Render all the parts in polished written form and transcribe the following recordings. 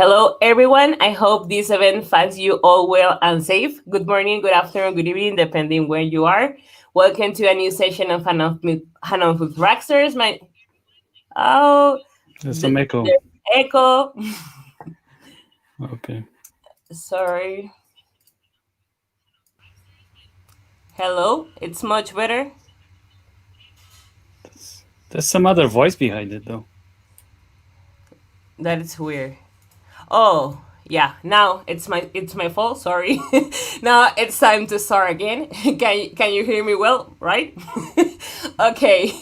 Hello, everyone. I hope this event finds you all well and safe. Good morning, good afternoon, good evening, depending where you are. Welcome to a new session of Hanon with RAKStars. Oh, There's some echo. there's echo. Okay. Sorry. Hello. It's much better. There's some other voice behind it, though. That is weird. Oh, yeah. Now it's my fault. Sorry. Now it's time to start again. Can you hear me well? Right? Okay.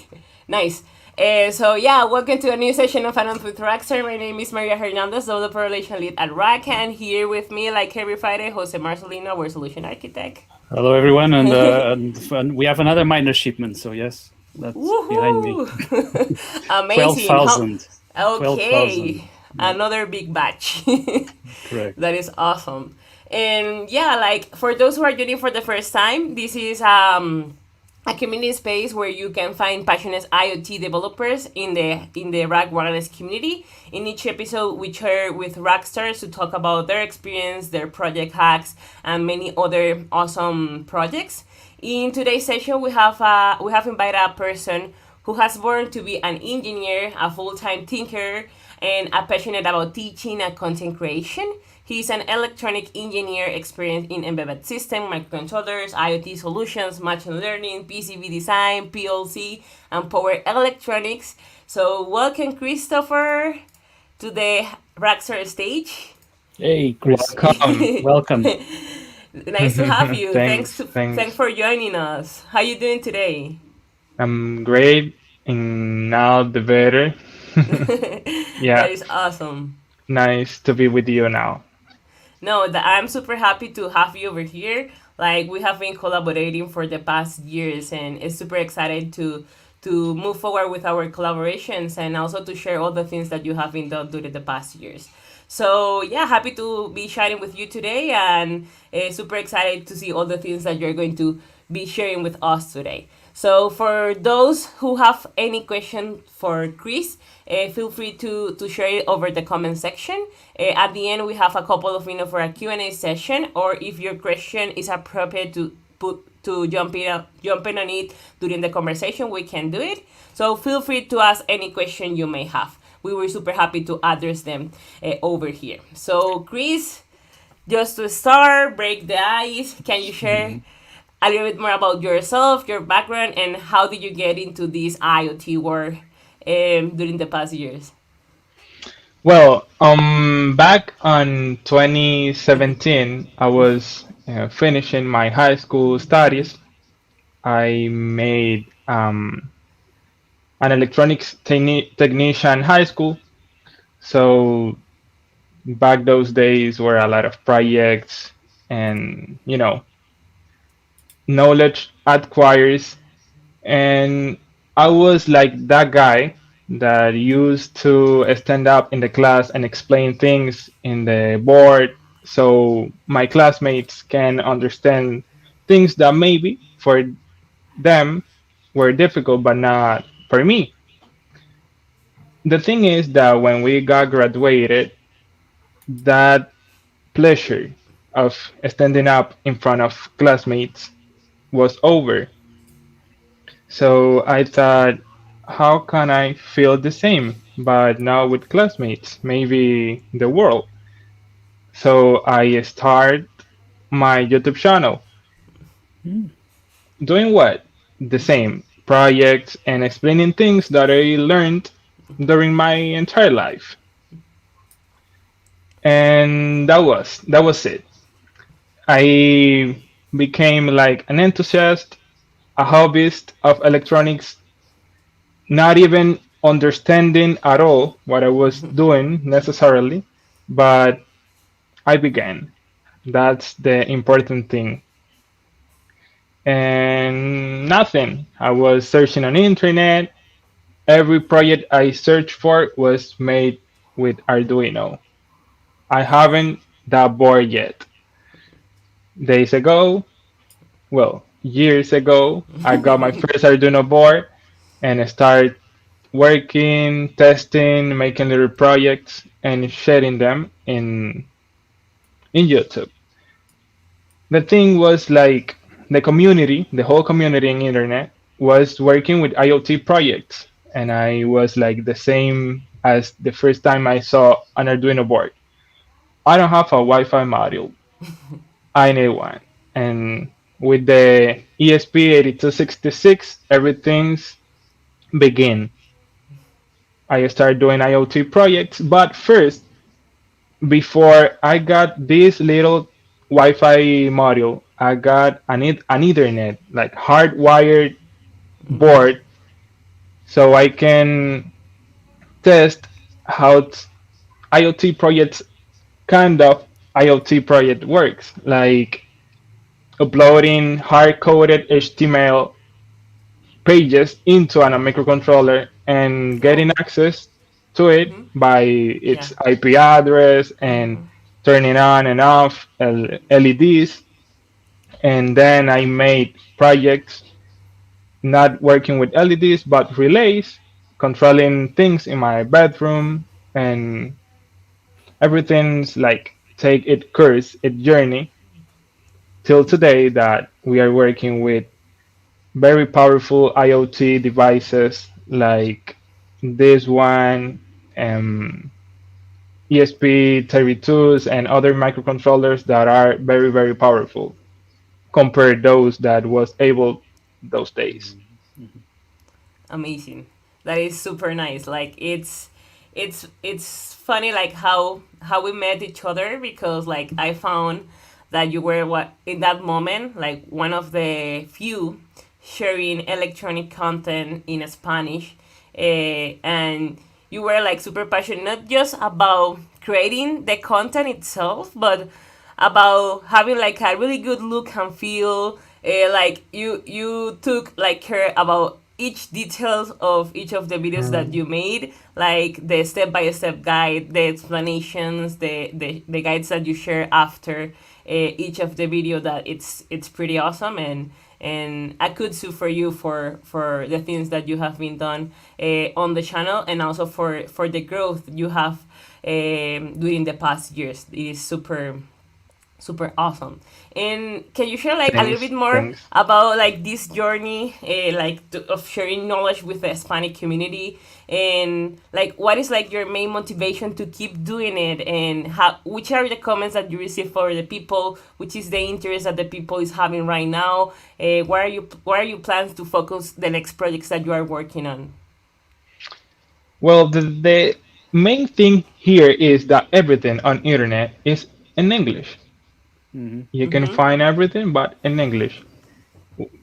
Nice. So yeah, welcome to a new session of Anon with RAKstar. My name is Maria Hernandez, developer relation lead at RAK, and here with me, like every Friday, Jose Marcelino, our solution architect. Hello, everyone, and we have another minor shipment. So yes, that's behind me. Woohoo! Amazing. 12,000. 12,000. Okay, another big batch. Correct. That is awesome. And yeah, like for those who are joining for the first time, this is a community space where you can find passionate IoT developers in the RAKwireless community. In each episode, we share with RAKStars to talk about their experience, their project hacks, and many other awesome projects. In today's session, we have invited a person who has born to be an engineer, a full-time thinker, and a passionate about teaching and content creation. He's an electronic engineer experienced in embedded system, microcontrollers, IoT solutions, machine learning, PCB design, PLC, and power electronics. So welcome, Christopher, to the RAKstar stage. Hey, Chris. Welcome. Welcome. Nice to have you. Thanks. Thanks for joining us. How you doing today? I'm great and now the better. That Yeah, is awesome. nice to be with you now. No, I'm super happy to have you over here. Like we have been collaborating for the past years, and it's super excited to move forward with our collaborations and also to share all the things that you have been done during the past years. So yeah, happy to be sharing with you today, and super excited to see all the things that you're going to be sharing with us today. So for those who have any question for Chris, feel free to share it over the comment section. At the end, we have a couple of minutes for a Q&A session, or if your question is appropriate to jump in on it during the conversation, we can do it. So feel free to ask any question you may have. We were super happy to address them over here. So Chris, just to start, break the ice, can you share a little bit more about yourself, your background, and how did you get into this IoT world during the past years? Well, back on 2017, I was finishing my high school studies. I made an electronics technician high school. So back those days were a lot of projects and knowledge acquires, and I was like that guy that used to stand up in the class and explain things in the board so my classmates can understand things that maybe for them were difficult but not for me. The thing is that when we got graduated, that pleasure of standing up in front of classmates was over. So I thought, how can I feel the same, but now with classmates, maybe the world? So I start my YouTube channel. Doing what? The same projects and explaining things that I learned during my entire life. And that was it. I became like an enthusiast, a hobbyist of electronics, not even understanding at all what I was doing necessarily, but I began. That's the important thing. And nothing. I was searching on the internet. Every project I searched for was made with Arduino. I haven't that bored yet. Days ago, well, years ago, I got my first Arduino board and I started working, testing, making little projects, and sharing them in YouTube. The thing was like the community, the whole community in internet was working with IoT projects, and I was like the same as the first time I saw an Arduino board. I don't have a Wi-Fi module. I need one. And with the ESP8266, everything's begin. I started doing IoT projects, but first, before I got this little Wi-Fi module, I got an Ethernet, like hardwired Mm-hmm. board, so I can test how IoT projects kind of IoT project works, like uploading hard-coded HTML pages into a microcontroller and getting Oh. access to it Mm-hmm. by Yeah. its IP address and Mm-hmm. turning on and off LEDs. And then I made projects not working with LEDs but relays, controlling things in my bedroom, and everything's like take its course, its journey till today that we are working with very powerful IoT devices like this one, um, ESP32s, and other microcontrollers that are very, very powerful compared those that was able those days. Amazing. That is super nice. Like it's funny like how we met each other because like I found that you were what in that moment like one of the few sharing electronic content in Spanish, and you were like super passionate not just about creating the content itself but about having like a really good look and feel, like you took like care about each details of each of the videos that you made, like the step-by-step guide, the explanations, the guides that you share after each of the video, that it's pretty awesome. And I could sue for you for the things that you have been done on the channel, and also for the growth you have during the past years. It is super awesome. And can you share like a little Thanks, bit more thanks. about like this journey, of sharing knowledge with the Hispanic community, and like what is like your main motivation to keep doing it, and how which are the comments that you receive for the people, which is the interest that the people is having right now, where are you plans to focus the next projects that you are working on? Well, the main thing here is that everything on internet is in English. You can Mm-hmm. find everything, but in English.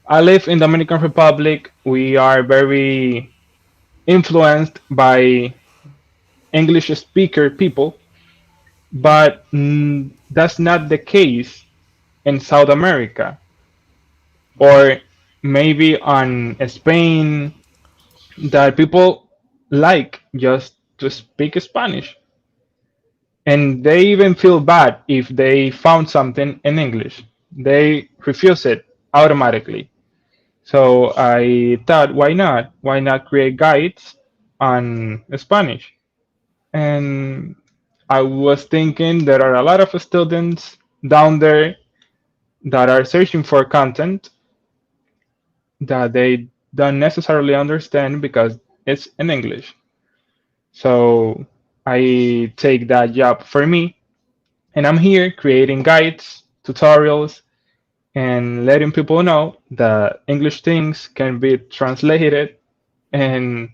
I live in Dominican Republic. We are very influenced by English speaker people, but that's not the case in South America or maybe on Spain, that people like just to speak Spanish, and they even feel bad if they found something in English. They refuse it automatically. So I thought, why not? Why not create guides on Spanish? And I was thinking there are a lot of students down there that are searching for content that they don't necessarily understand because it's in English. So I take that job for me, and I'm here creating guides, tutorials, and letting people know that English things can be translated. And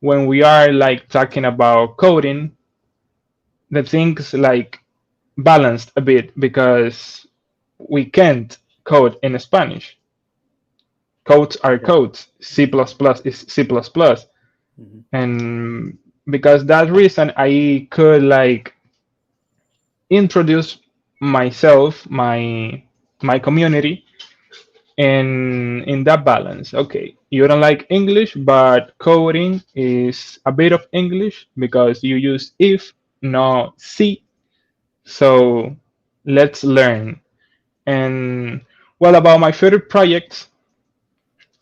when we are like talking about coding, the things like balanced a bit because we can't code in Spanish. Codes are Yeah. codes. C++ is C++. And because that reason, I could like introduce myself, my community, in that balance. Okay, you don't like English, but coding is a bit of English because you use if, no C. So let's learn. And well, about my favorite projects,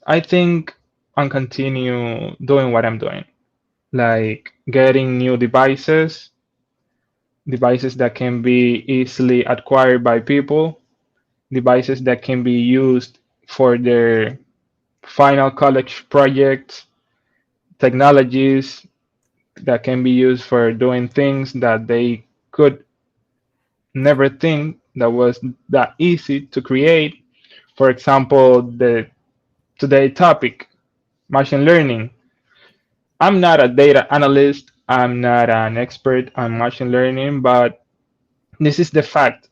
I think I'm continue doing what I'm doing, like getting new devices, devices that can be easily acquired by people, devices that can be used for their final college projects, technologies that can be used for doing things that they could never think that was that easy to create. For example, the today topic, machine learning. I'm not a data analyst, I'm not an expert on machine learning, but this is the fact.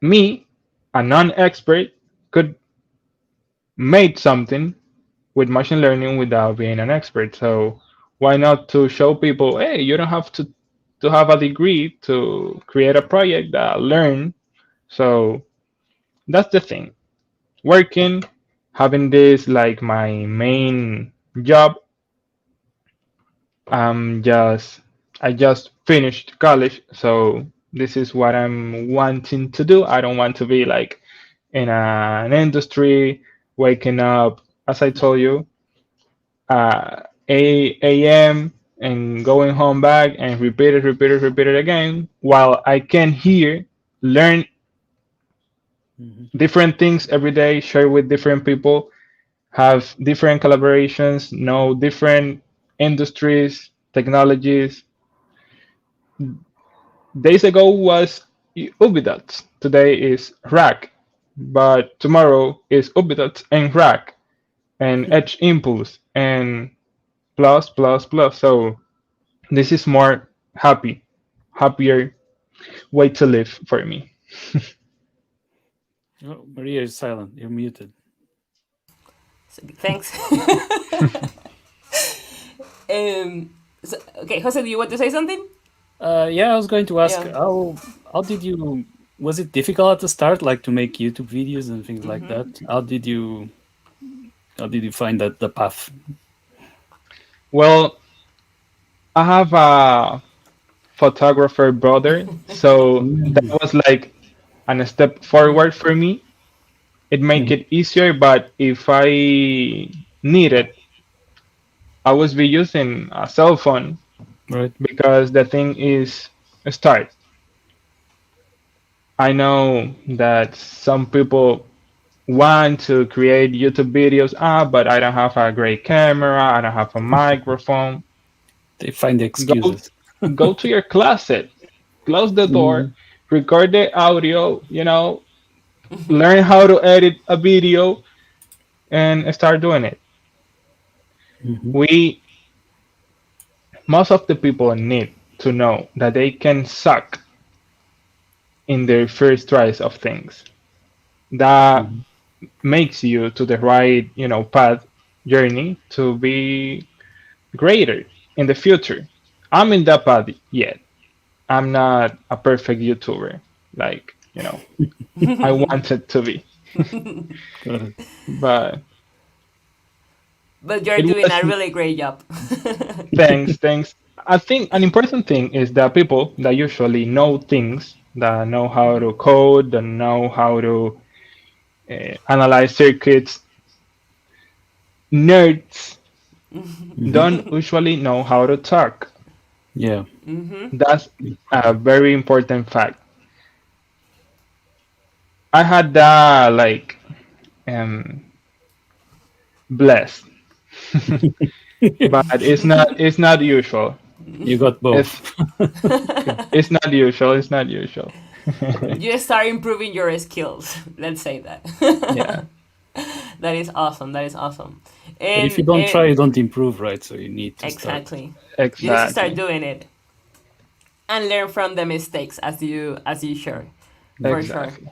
Me, a non-expert, could make something with machine learning without being an expert. So why not to show people, hey, you don't have to have a degree to create a project that learn. So that's the thing. Working, having this like my main job. Just I just finished college, so this is what I'm wanting to do. I don't want to be like in an industry waking up, as I told you, 8 a.m. and going home back and repeat it again. While I can here learn Mhm. different things every day, share with different people, have different collaborations, know different industries, technologies. Days ago was Ubidot. Today is Rack, but tomorrow is Ubidot and Rack and Edge Impulse and plus plus plus. So this is more happier way to live for me. Oh, Maria is silent. You're muted. Thanks. Okay, Jose, do you want to say something? Yeah, I was going to ask Yeah. how did you was it difficult at the start, like to make YouTube videos and things like that? How did you find that the path? Well, I have a photographer brother, so that Mm. was like a step forward for me. It make Mhm. it easier, but if I need it, I was be using a cell phone Right. because the thing is start. I know that some people want to create YouTube videos, but I don't have a great camera, I don't have a microphone. They find the Go excuses. go to your closet, close the door, Mhm. record the audio, learn how to edit a video and start doing it. Mhm. We Most of the people need to know that they can suck in their first tries of things. That Mhm. makes you to the right, path journey to be greater in the future. I'm in that path yet. I'm not a perfect YouTuber like, I wanted to be. Got it. But But you're it doing was a really great job. thanks. I think an important thing is that people that usually know things, that know how to code, that know how to analyze circuits, nerds Mhm. don't usually know how to talk. Yeah. That's a very important fact. I had that like um blessed, but it's not usual. You got It's both. Okay. it's not usual. It's not usual. Right. You start improving your skills. Let's say that. Yeah, That is awesome. That is awesome. But if you And don't try, you don't improve, right? So you need to start. exactly, you need to start exactly, doing it and learn from the mistakes as you share, for Mhm. sure. exactly.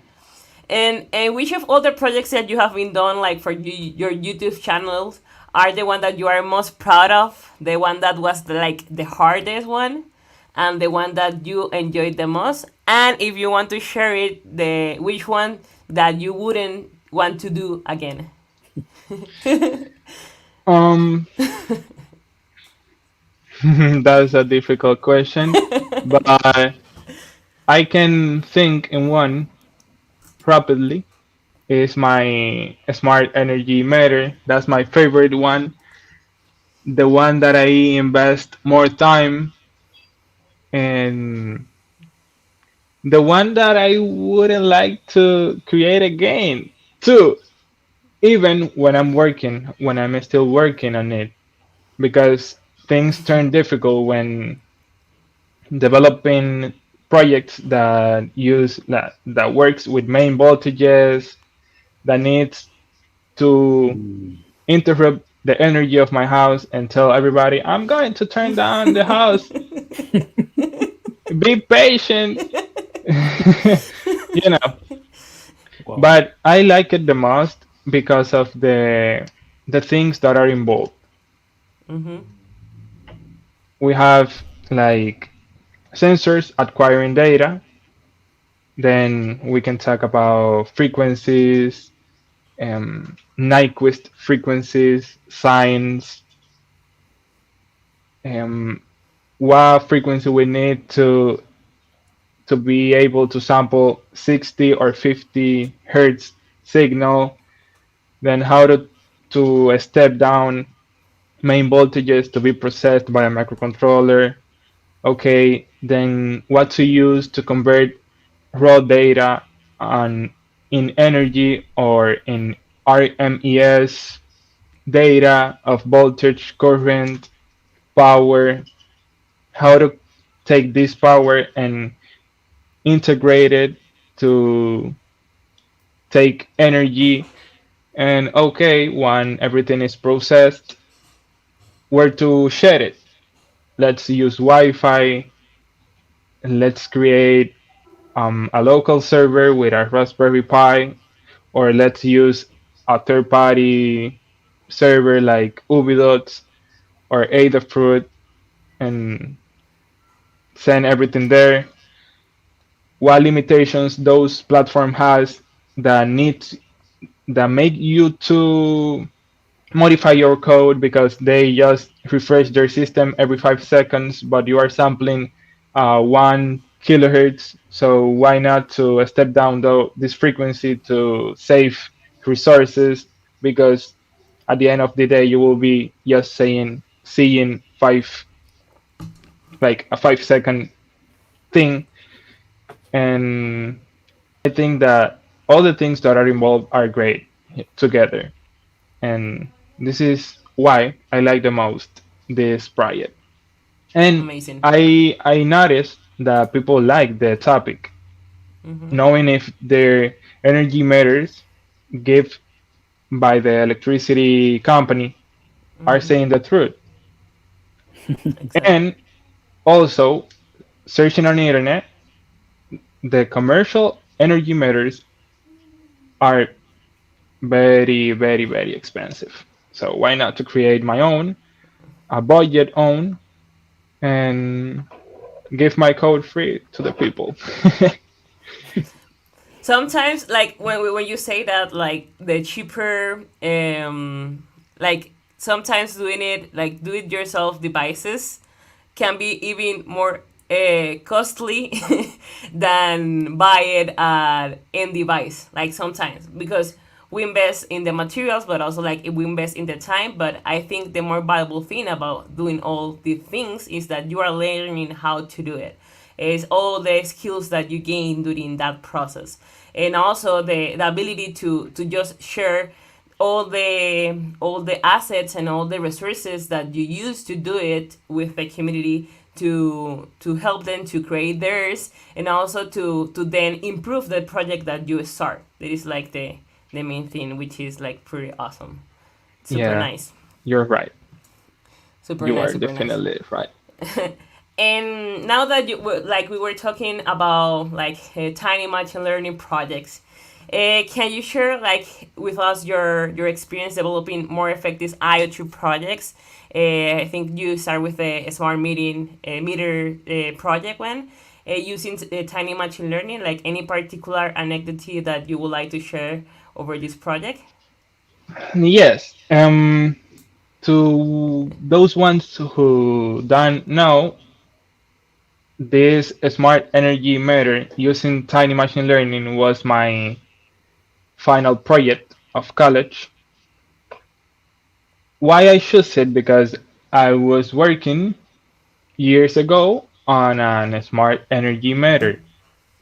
And which of all the projects that you have been done, like for your YouTube channels, are the one that you are most proud of? The one that was the hardest one, and the one that you enjoyed the most. And if you want to share it, the which one that you wouldn't want to do again. Um, that's a difficult question, but I can think in one rapidly. Is my smart energy meter. That's my favorite one. The one that I invest more time in The one that I wouldn't like to create again. Two, even when I'm still working on it, because things turn difficult when developing projects that works with main voltages, that needs to Mm. interrupt the energy of my house and tell everybody I'm going to turn down the house. Be patient. you know. Wow. But I like it the most because of the things that are involved. Mm-hmm. We have like sensors acquiring data. Then we can talk about frequencies, Nyquist frequencies, signs, um, what frequency we need to be able to sample 60 or 50 hertz signal, then how to step down main voltages to be processed by a microcontroller. Okay, then what to use to convert raw data on in energy or in RMES data of voltage, current, power, how to take this power and integrate it to take energy, and okay, when everything is processed, where to share it. Let's use Wi-Fi. Let's create a local server with a Raspberry Pi, or let's use a third-party server like Ubidots or Adafruit and send everything there. What limitations those platform has that needs that make you to modify your code because they just refresh their system every 5 seconds, but you are sampling 1 kilohertz. So why not to step down this frequency to save resources? Because at the end of the day, you will be just seeing like a 5 second thing, and I think that all the things that are involved are great together, and this is why I like the most this project. And Amazing. I noticed that people like the topic, Mm-hmm. knowing if their energy meters give by the electricity company are Mm-hmm. saying the truth. Exactly. And also searching on the internet, the commercial energy meters are very, very, very expensive. So why not to create my own, a budget own, and give my code free to the people. Sometimes, like when you say that, like the cheaper, like sometimes doing it like do it yourself devices can be even more costly than buy it at end device. Like sometimes because we invest in the materials, but also like we invest in the time. But I think the more valuable thing about doing all the things is that you are learning how to do it. It's all the skills that you gain during that process, and also the ability to just share all the assets and all the resources that you use to do it with the community to help them to create theirs, and also to then improve the project that you start. That is like the main thing, which is like pretty awesome. Super Yeah, nice. you're right. Super You nice. are Super nice. definitely right. And now that like we were talking about like tiny machine learning projects, can you share like with us your experience developing more effective IoT projects? I think you start with a smart meter project when using tiny machine learning. Like any particular anecdote that you would like to share over this project? Yes. To those ones who don't know, this smart energy meter using tiny machine learning was my final project of college. Why I chose it? Because I was working years ago on a smart energy meter.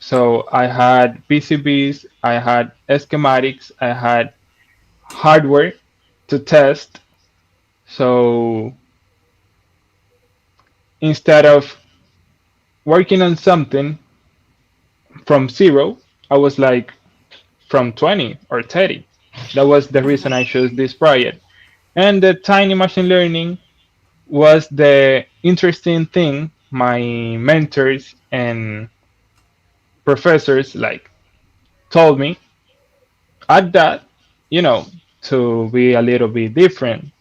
So I had PCBs, I had schematics, I had hardware to test. So instead of working on something from zero, I was like from 20 or 30. That was the reason I chose this project. And the tiny machine learning was the interesting thing my mentors and professors like told me at that, you know, to be a little bit different,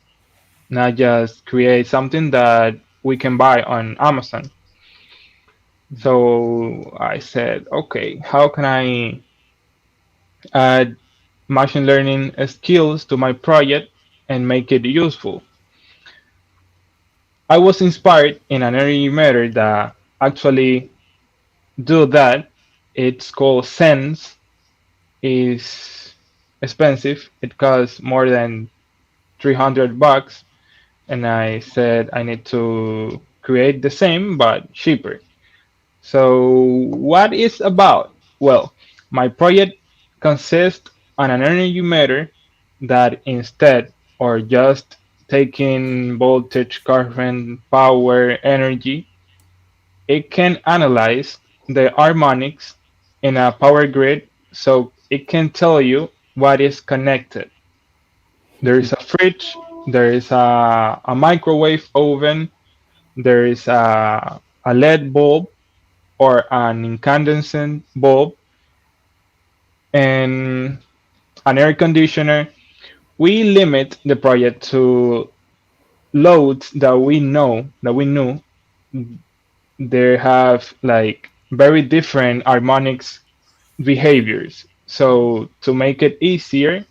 not just create something that we can buy on Amazon. So I said, okay, how can I add machine learning skills to my project and make it useful? I was inspired in an energy matter that actually do that. It's called Sense. Is expensive. It costs more than $300, and I said I need to create the same but cheaper. So what is about? Well, my project consists on an energy meter that instead or just taking voltage, current, power, energy, it can analyze the harmonics in a power grid so it can tell you what is connected. There is a fridge, there is a microwave oven, there is a LED bulb or an incandescent bulb, and an air conditioner. We limit the project to loads that we knew they have like very different harmonics behaviors. So to make it easier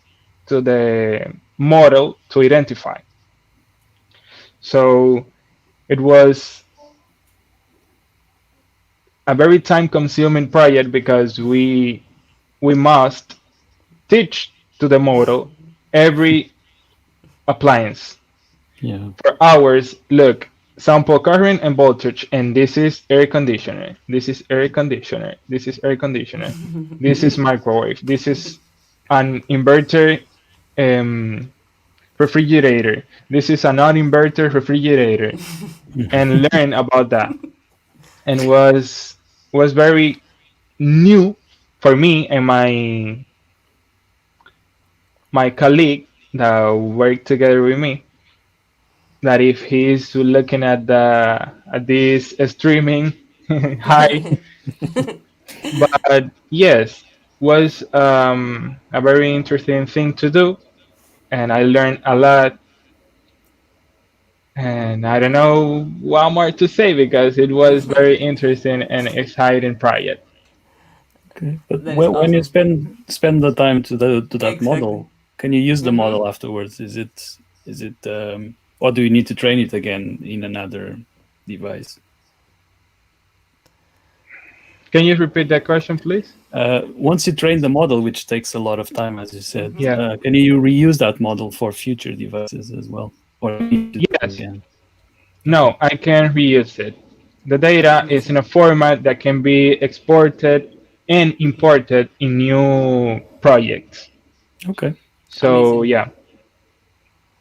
to the model to identify. So it was a very time consuming project because we must teach to the model every appliance Yeah. for hours. Look, sample current and voltage, and this is air conditioner. This is air conditioner. This is air conditioner. This is microwave. This is an inverter um, refrigerator. This is a non-inverter refrigerator, and learn about that. And was very new for me and my colleague that worked together with me. That if he's looking at the at this streaming high, but yes, was a very interesting thing to do, and I learned a lot. And I don't know what more to say because it was very interesting and exciting project. Okay. But That is when you awesome. spend the time to that Exactly. model, can you use the Mm-hmm. model afterwards? Is it or do you need to train it again in another device? Can you repeat that question, please? Once you train the model, which takes a lot of time, as you said, Mm-hmm. Yeah. can you reuse that model for future devices as well, or you need to do it Yes. again? Okay. No, I can reuse it. The data is in Amazing. a format that can be exported and imported in new projects. Okay. So Amazing. yeah,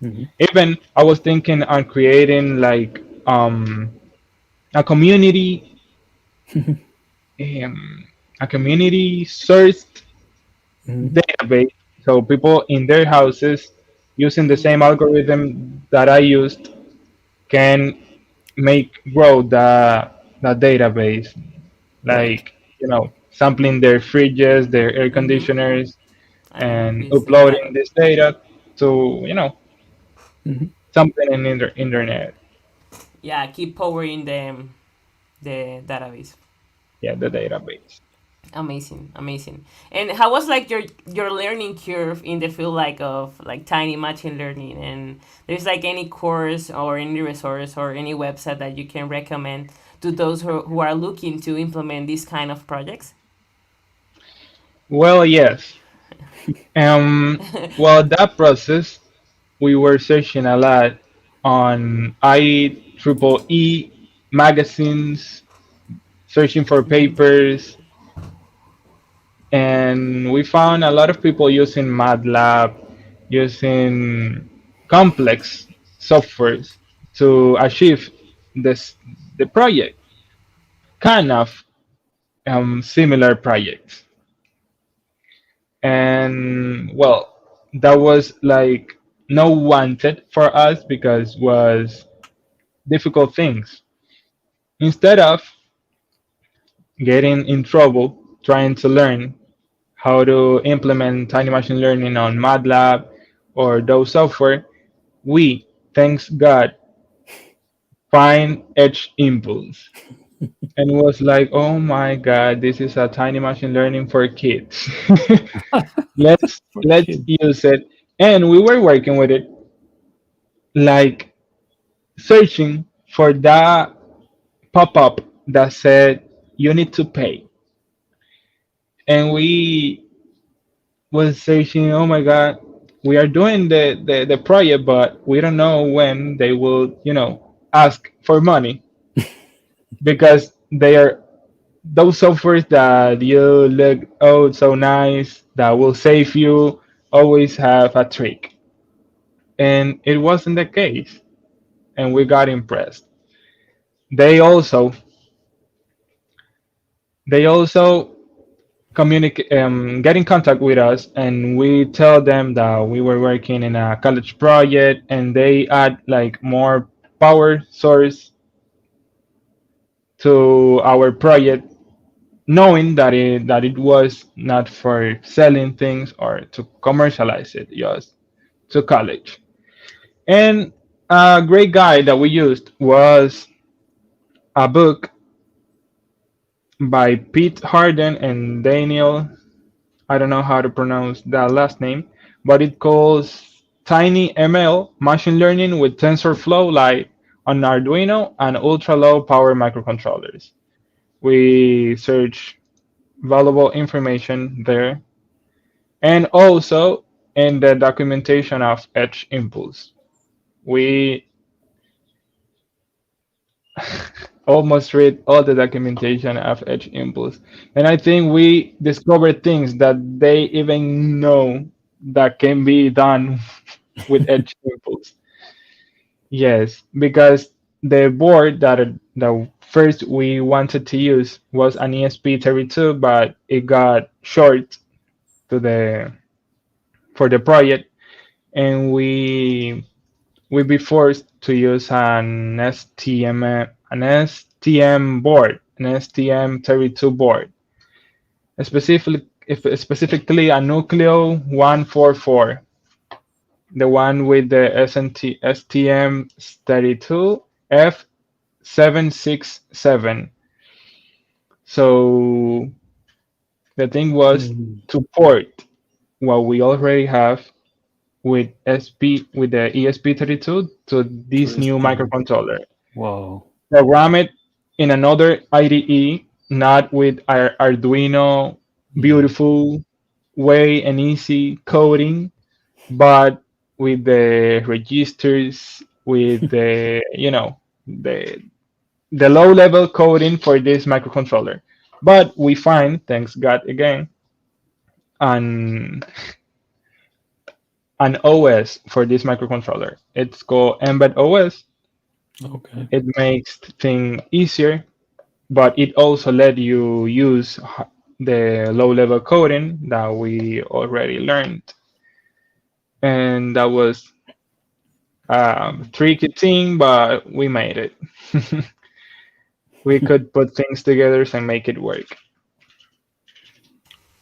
Hmm. even I was thinking on creating like a community um, a community sourced Hmm. database, so people in their houses using the same algorithm that I used can make grow the database, Right. like sampling their fridges, their air Mm-hmm. conditioners, And and increasing that. uploading this data to Hmm. something in the internet. Yeah, keep powering the database. Yeah, the database. Amazing, amazing. And how was like your learning curve in the field like of like tiny machine learning? And there's like any course or any resource or any website that you can recommend to those who are looking to implement these kind of projects? Well, yes. Well, that process we were searching a lot on IEEE magazines, searching for Mm-hmm. papers, and we found a lot of people using MATLAB, using complex softwares to achieve this the project, kind of similar projects. And well, that was like no wanted for us because was difficult things. Instead of getting in trouble trying to learn how to implement tiny machine learning on MATLAB or those software, we, thanks God, find Edge Impulse. And was like, oh my God, this is a tiny machine learning for kids. Let's Okay. use it. And we were working with it, like searching for that pop-up that said you need to pay. And we was searching, oh my God, we are doing the project, but we don't know when they will, ask for money because they are those softwares that you look, oh, so nice, that will save you, always have a trick. And it wasn't the case. And we got impressed. They also, they also communicate, get in contact with us, and we tell them that we were working in a college project, and they add like more power source to our project, knowing that it was not for selling things or to commercialize it, just to college. And a great guide that we used was a book by Pete Harden and Daniel. I don't know how to pronounce that last name, but it calls Tiny ML Machine Learning with TensorFlow Lite on Arduino and ultra low power microcontrollers. We search valuable information there, and also in the documentation of Edge Impulse. We almost read all the documentation of Edge Impulse, and I think we discovered things that they even know that can be done with Edge Impulse. Yes, because the board that the first we wanted to use was an ESP32, but it got short to the for the project, and we be forced to use an STM board, an STM32 board, specifically a Nucleo 144, the one with the STM32 F767. So the thing was Mm, to port what we already have with the ESP32 to this new interesting. microcontroller. Wow. Program it in another IDE, not with our Arduino Mm. beautiful way and easy coding, but with the registers, with the low level coding for this microcontroller. But we find, thanks God again, an an OS for this microcontroller. It's called Embed OS. Okay. It makes things easier, but it also let you use the low level coding that we already learned. And that was a tricky thing, but we made it. We could put things together and make it work.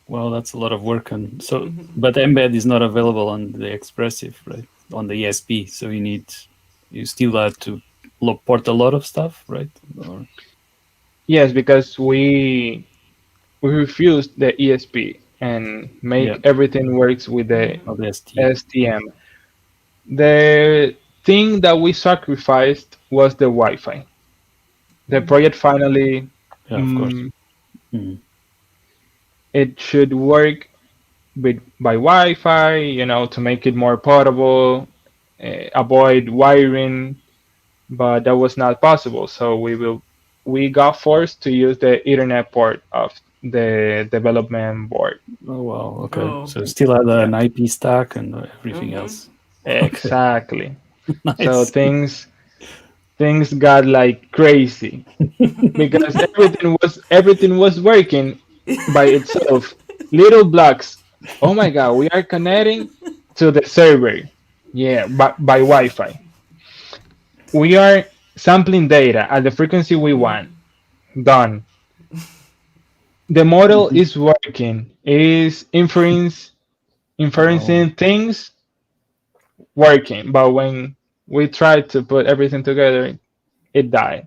Well, that's a lot of work. And so, but embed is not available on the Expressive, right? On the ESP. So you still have to port a lot of stuff, right? Or Yes, because we refused the ESP and yeah, make everything works with the or the ST. STM. The thing that we sacrificed was the Wi-Fi. The project finally, Yeah, of course. mm, Mm. it should work by Wi-Fi, to make it more portable, avoid wiring, but that was not possible. So we got forced to use the Ethernet port of the development board. Oh wow. Okay. Oh. So still had Yeah, an IP stack and everything Mm-hmm. else. Okay. exactly. So Nice. things got like crazy because everything was working by itself. Little blocks. Oh my god, we are connecting to the server. Yeah, by Wi-Fi. We are sampling data at the frequency we want. Done. The model Mhm. is working. Is Wow. inferencing things working, but when we tried to put everything together, it died.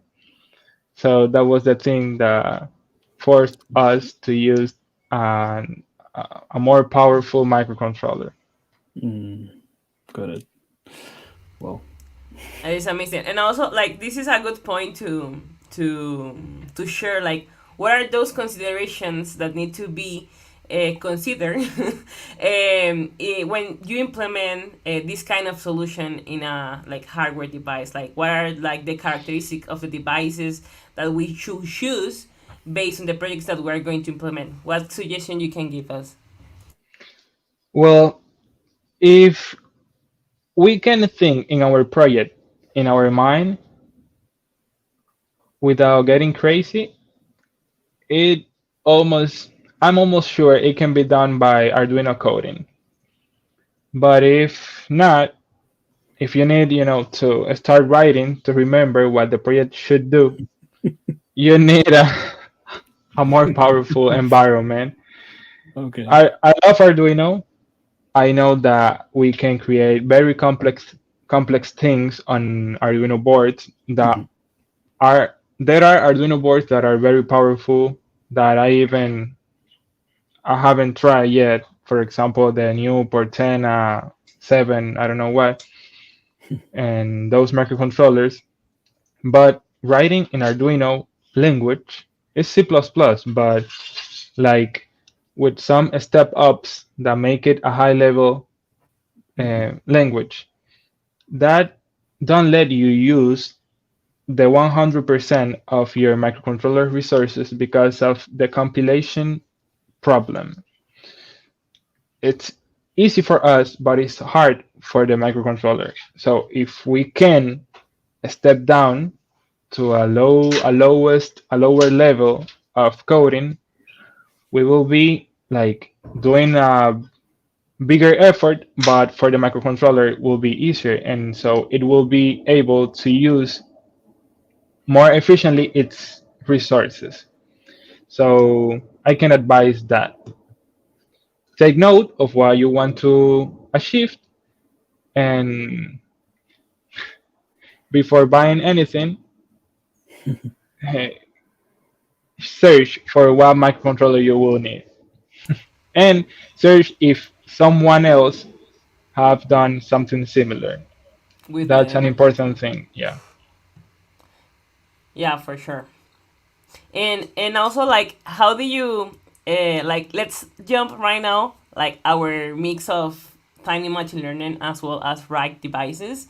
So that was the thing that forced us to use an, a more powerful microcontroller. Mm, got it. Well. It's amazing, and also like this is a good point to share. Like, what are those considerations that need to be considered when you implement this kind of solution in a like hardware device? Like, what are like the characteristics of the devices that we should choose based on the projects that we are going to implement? What suggestion you can give us? Well, if we can think in our project in our mind without getting crazy, it almost I'm almost sure it can be done by Arduino coding. But if not, if you need, to start writing to remember what the project should do, you need a more powerful environment. Okay. I love Arduino. I know that we can create very complex things on Arduino boards that Mhm. are there are Arduino boards that are very powerful that I haven't tried yet. For example, the new Portena 7, I don't know what, and those microcontrollers. But writing in Arduino language is C++, but like with some step ups that make it a high level Mhm. language that don't let you use the 100% of your microcontroller resources because of the compilation problem. It's easy for us, but it's hard for the microcontroller. So if we can step down to a lower level of coding, we will be like doing a bigger effort, but for the microcontroller it will be easier, and so it will be able to use more efficiently its resources. So I can advise that. Take note of what you want to achieve, and before buying anything, search for what microcontroller you will need, and search if someone else have done something similar. With That's an the important thing. Yeah. yeah, for sure. And also like how do you like let's jump right now like our mix of tiny machine learning as well as rack devices.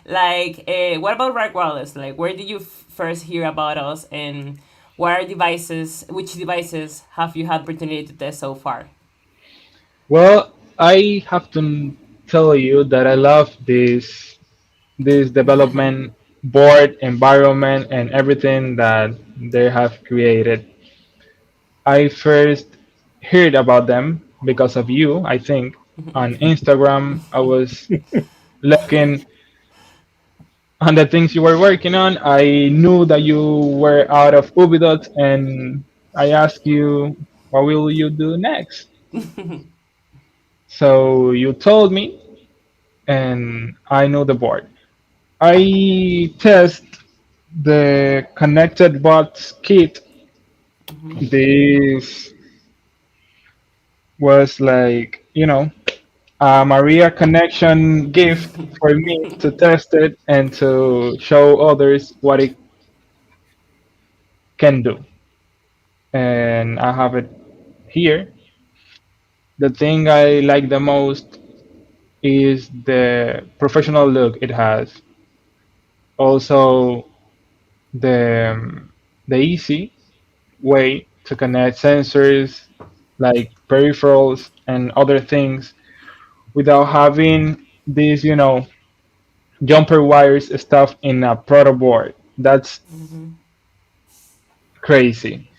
Like what about RAKwireless? Like where did you first hear about us, and what are devices, which devices have you had opportunity to test so far? Well, I have to tell you that I love this development board environment and everything that they have created. I first heard about them because of you, I think. On Instagram, I was looking on the things you were working on. I knew that you were out of Ubidot, and I asked you, what will you do next? So you told me, and I know the board. I test the connected bots kit. This was like, a Maria connection gift for me to test it and to show others what it can do. And I have it here. The thing I like the most is the professional look it has. Also, the easy way to connect sensors like peripherals and other things without having these, jumper wires stuff in a proto board. That's crazy.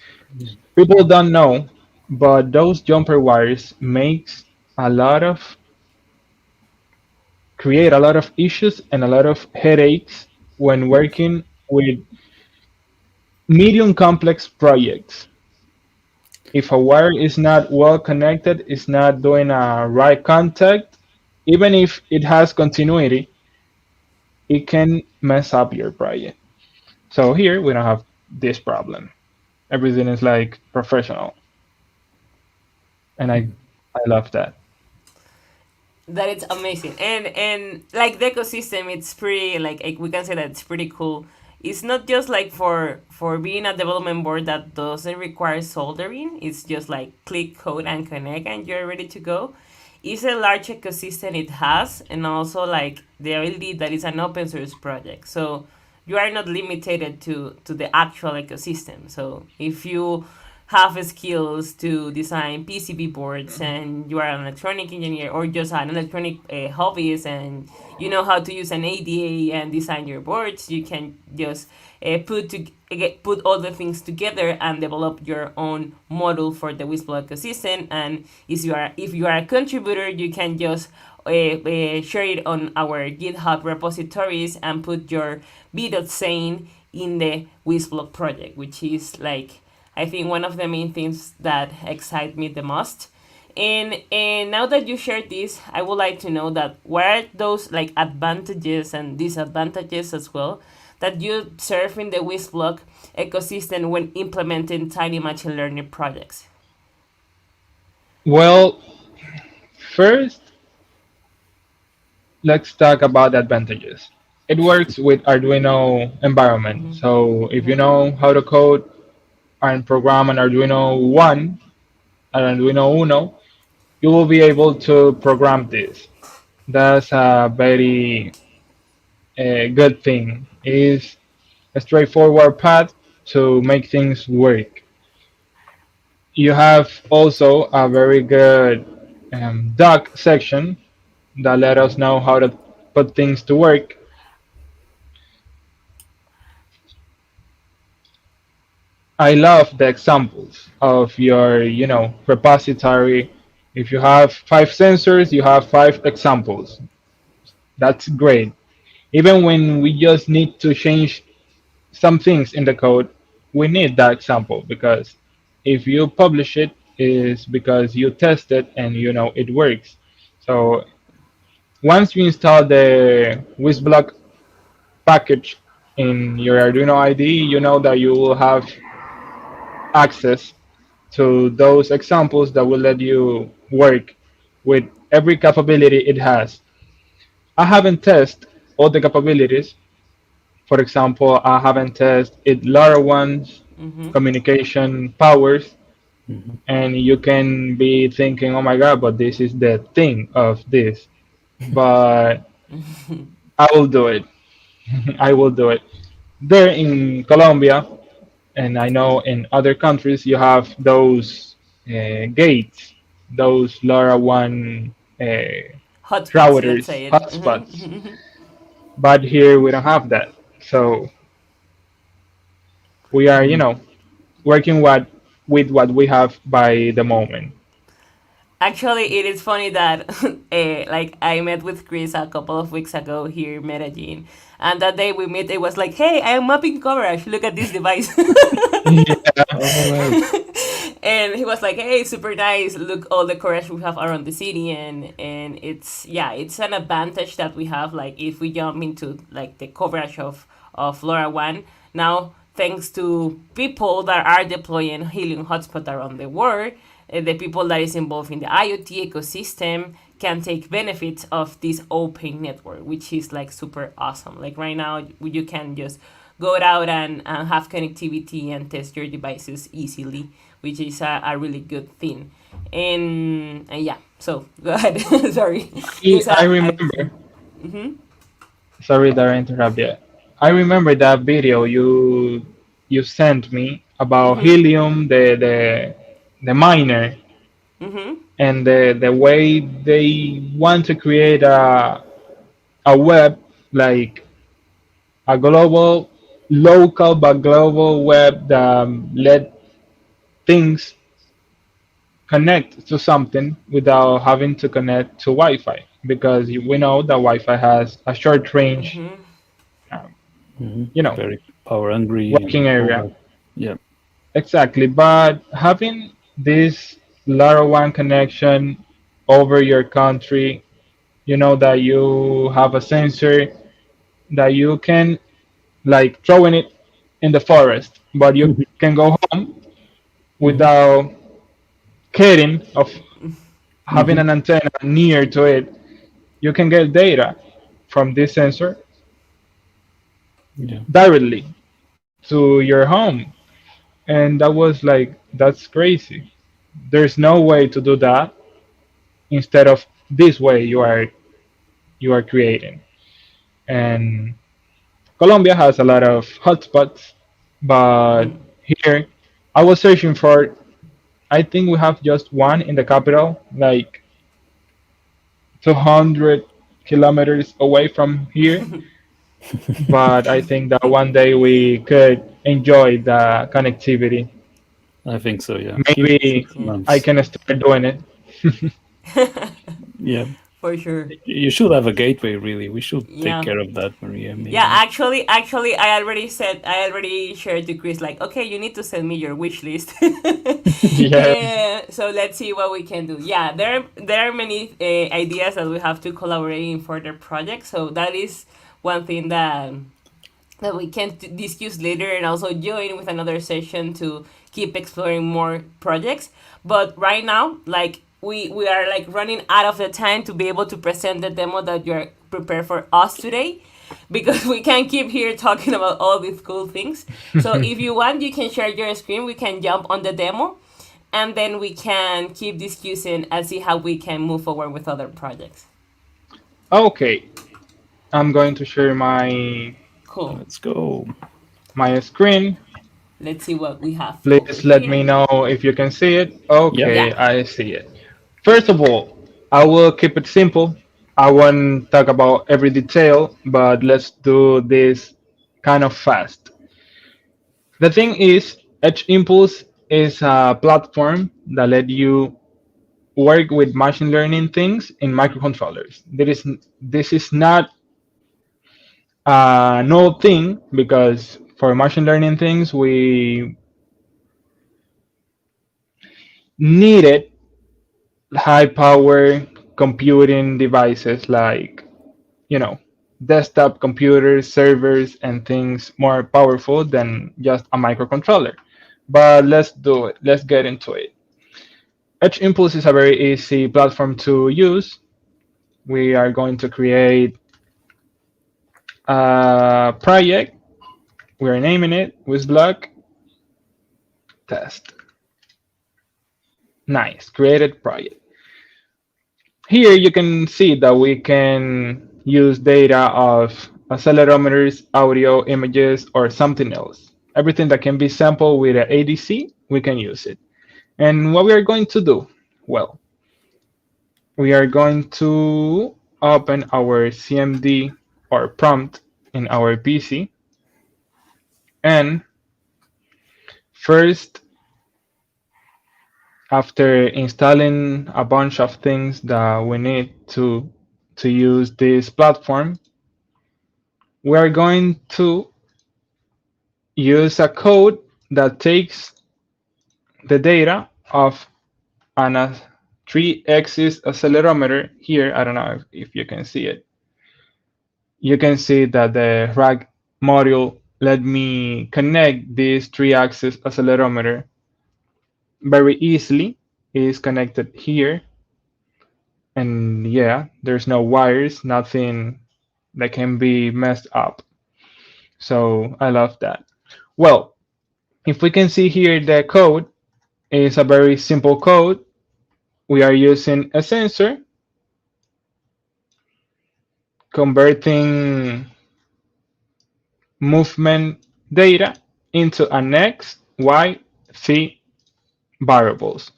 People don't know, but those jumper wires makes a lot of create a lot of issues and a lot of headaches when working with medium complex projects. If a wire is not well connected, it's not doing a right contact, even if it has continuity, it can mess up your project. So here we don't have this problem. Everything is like professional, and I love that. That it's amazing, and like the ecosystem, it's pretty like we can say that it's pretty cool. It's not just like for being a development board that doesn't require soldering. It's just like click code and connect and you're ready to go. It's a large ecosystem it has, and also like the ability that it's an open source project, so you are not limited to the actual ecosystem. So if you have skills to design PCB boards and you are an electronic engineer or just an electronic hobbyist and you know how to use an ADA and design your boards, you can just put all the things together and develop your own model for the WisBlock ecosystem. And if you are a contributor, you can just share it on our GitHub repositories and put your b.saying in the WisBlock project, which is like I think one of the main things that excite me the most. And now that you shared this, I would like to know that what are those like advantages and disadvantages as well that you observe in the WisBlock ecosystem when implementing tiny machine learning projects. Well, first, let's talk about the advantages. It works with Arduino environment. So if you know how to code and program an Arduino 1, an Arduino Uno, you will be able to program this. That's a very good thing. It's a straightforward path to make things work. You have also a very good doc section that let us know how to put things to work. I love the examples of your, repository. If you have 5 sensors, you have 5 examples. That's great. Even when we just need to change some things in the code, we need that example because if you publish it, is because you test it and you know it works. So once you install the WisBlock package in your Arduino IDE, you know that you will have access to those examples that will let you work with every capability it has. I haven't tested all the capabilities. For example, I haven't tested it LoRaWAN's communication powers, and you can be thinking, "Oh my God, but this is the thing of this." But I will do it. I will do it. There in Colombia, and I know in other countries, you have those gates, those LoRaWAN Hotspots, let's routers, say it. hotspots. But here we don't have that. So we are, working with what we have by the moment. Actually, it is funny that like I met with Chris a couple of weeks ago here in Medellin, and that day we met, it was like, "Hey, I am mapping coverage. Look at this device." Yeah. All right. And he was like, "Hey, super nice. Look all the coverage we have around the city." And it's, yeah, it's an advantage that we have. Like if we jump into like the coverage of LoRaWAN now, thanks to people that are deploying helium hotspot around the world, the people that is involved in the IoT ecosystem can take benefits of this open network, which is like super awesome. Like right now, you can just go out and have connectivity and test your devices easily, which is a really good thing. And yeah, so go ahead. Sorry. Yes, I remember. Mm-hmm. Sorry that I interrupt you. I remember that video you sent me about Mm-hmm. helium, the miner, Mm-hmm. and the way they want to create a web, like a global, local but global web that let things connect to something without having to connect to Wi-Fi, because we know that Wi-Fi has a short range, Mm-hmm. um, Hmm. you know, Very power hungry and working all area. that. Yeah. Exactly, but having this LoRaWAN connection over your country, you know that you have a sensor that you can like throwing it in the forest, but you can go home Hmm. without caring of having Hmm. an antenna near to it. You can get data from this sensor Yeah. directly to your home, and that was like that's crazy. There's no way to do that instead of this way you are creating. And Colombia has a lot of hotspots, but here I was searching for. I think we have just one in the capital, like 200 kilometers away from here. But I think that one day we could enjoy the connectivity. I think so. Yeah. Give it Maybe 6 months. I can start doing it. Yeah. For sure. You should have a gateway. Really, we should take Yeah. care of that, Maria. Yeah, Maybe. actually, I already shared to Chris, like, okay, you need to send me your wish list. Yes. So let's see what we can do. Yeah, there are many ideas that we have to collaborate in further projects. So that is one thing that we can discuss later, and also join with another session to keep exploring more projects. But right now, like we are like running out of the time to be able to present the demo that you're prepared for us today, because we can't keep here talking about all these cool things. So if you want, you can share your screen, we can jump on the demo, and then we can keep discussing and see how we can move forward with other projects. Okay, I'm going to share Cool. Let's go. my screen. Let's see what we have over Please let here. me know if you can see it. Yep. Okay, Yeah. I see it. First of all, I will keep it simple. I won't talk about every detail, but let's do this kind of fast. The thing is, Edge Impulse is a platform that let you work with machine learning things in microcontrollers. This is not a no thing, because for machine learning things we needed high power computing devices like, you know, desktop computers, servers, and things more powerful than just a microcontroller. But let's do it. Let's get into it. Edge Impulse is a very easy platform to use. We are going to create a project. We are naming it WisBlock Test. Nice, created project. Here you can see that we can use data of accelerometers, audio, images, or something else. Everything that can be sampled with an ADC, we can use it. And what we are going to do? Well, we are going to open our CMD or prompt in our PC. And first, after installing a bunch of things that we need to use this platform, we are going to use a code that takes the data of an 3-axis accelerometer. Here, I don't know if you can see it. You can see that the RAK module let me connect this 3-axis accelerometer very easily. It is connected here, and yeah, there's no wires, nothing that can be messed up. So I love that. Well, if we can see here, the code is a very simple code. We are using a sensor, converting movement data into an X Y, Z variables.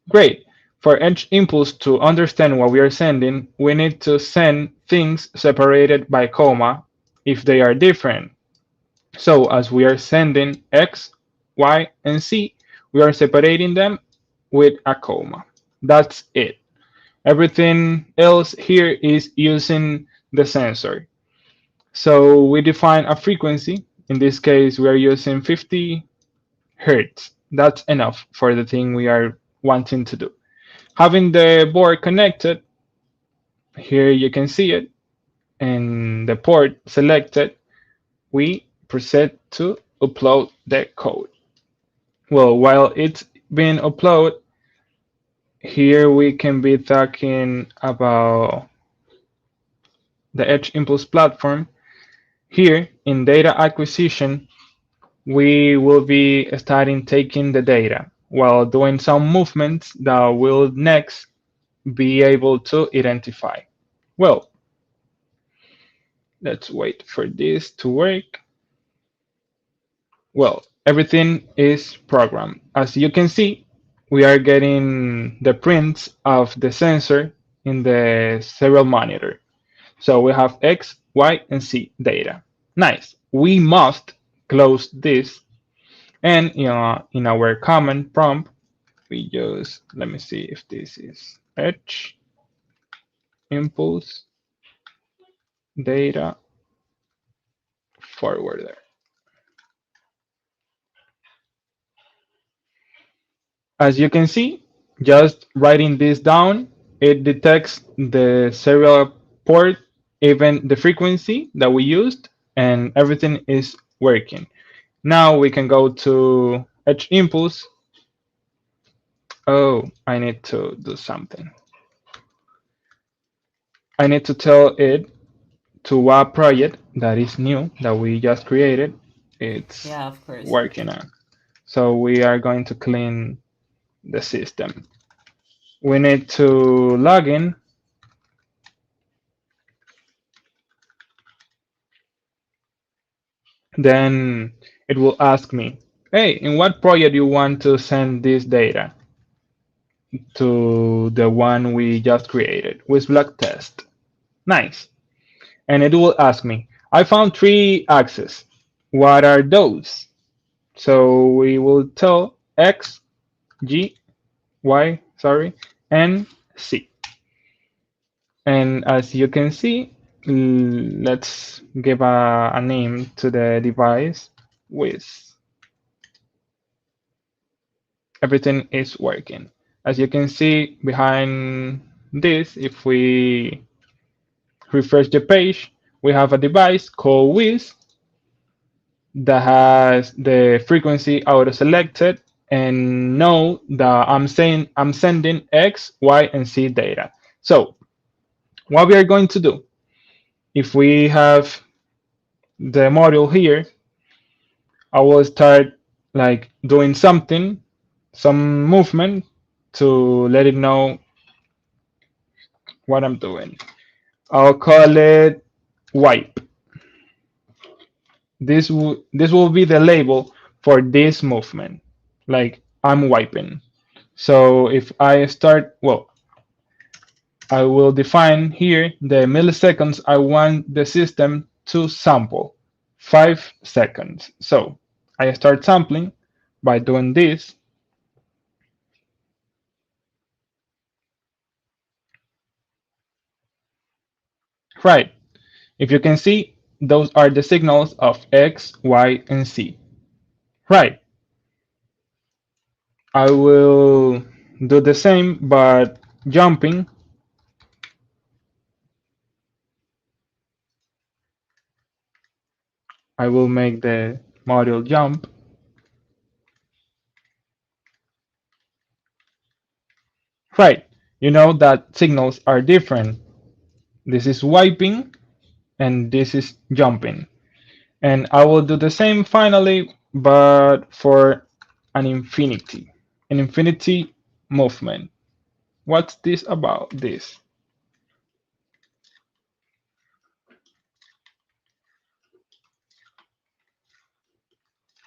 Great. For each impulse to understand what we are sending, we need to send things separated by comma if they are different. So as we are sending X, Y, and Z, we are separating them with a comma. That's it. Everything else here is using the sensor. So we define a frequency. In this case, we are using 50 hertz. That's enough for the thing we are wanting to do. Having the board connected, here you can see it, and the port selected, we proceed to upload the code. Well, while it's being uploaded, here we can be talking about the Edge Impulse platform. Here in data acquisition, we will be starting taking the data while doing some movements that will next be able to identify. Well, let's wait for this to work. Well, everything is programmed. As you can see, we are getting the prints of the sensor in the serial monitor. So we have X, Y, and Z data. Nice. We must close this, and in our command prompt, we just, let me see if this is Edge Impulse Data Forwarder. As you can see, just writing this down, it detects the serial port, even the frequency that we used, and everything is working. Now we can go to Edge Impulse. Oh, I need to do something. I need to tell it to what project that is new that we just created it's Yeah, of course. working on. So we are going to clean the system. We need to log in. Then it will ask me, hey, in what project you want to send this data to the one we just created, WisBlock test. Nice. And it will ask me, I found three axes. What are those? So we will tell X, G, Y, sorry, and C. And as you can see, let's give a name to the device with everything is working. As you can see behind this, if we refresh the page, we have a device called Wiz that has the frequency auto selected and know that I'm sending X, Y, and Z data. So what we are going to do, if we have the module here, I will start like doing something, some movement to let it know what I'm doing. I'll call it wipe. This will be the label for this movement, like I'm wiping. So if I start, well, I will define here the milliseconds I want the system to sample, 5 seconds. So I start sampling by doing this. Right. If you can see, those are the signals of X, Y, and Z. Right. I will do the same, but jumping. I will make the module jump. Right. You know that signals are different. This is wiping and this is jumping. And I will do the same finally, but for an infinity movement. What's this about this?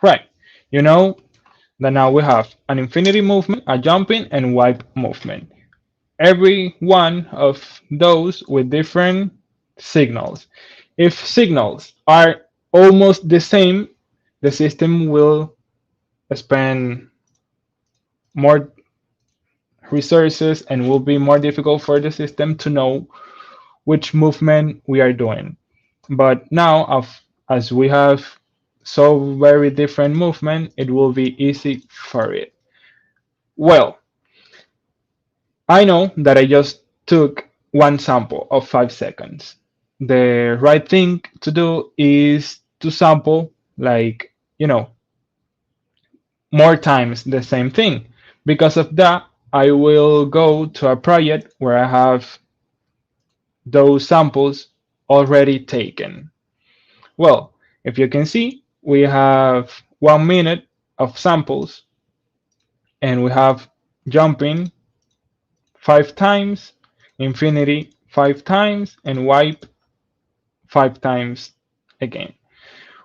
Right. You know, Then now we have an infinity movement, a jumping, and wipe movement. Every one of those with different signals. If signals are almost the same, the system will spend more resources and will be more difficult for the system to know which movement we are doing. But now, as we have so very different movement, it will be easy for it. Well, I know that I just took one sample of 5 seconds. The right thing to do is to sample like, more times the same thing. Because of that, I will go to a project where I have those samples already taken. Well, if you can see, we have 1 minute of samples and we have jumping 5 times, infinity 5 times, and wipe 5 times again.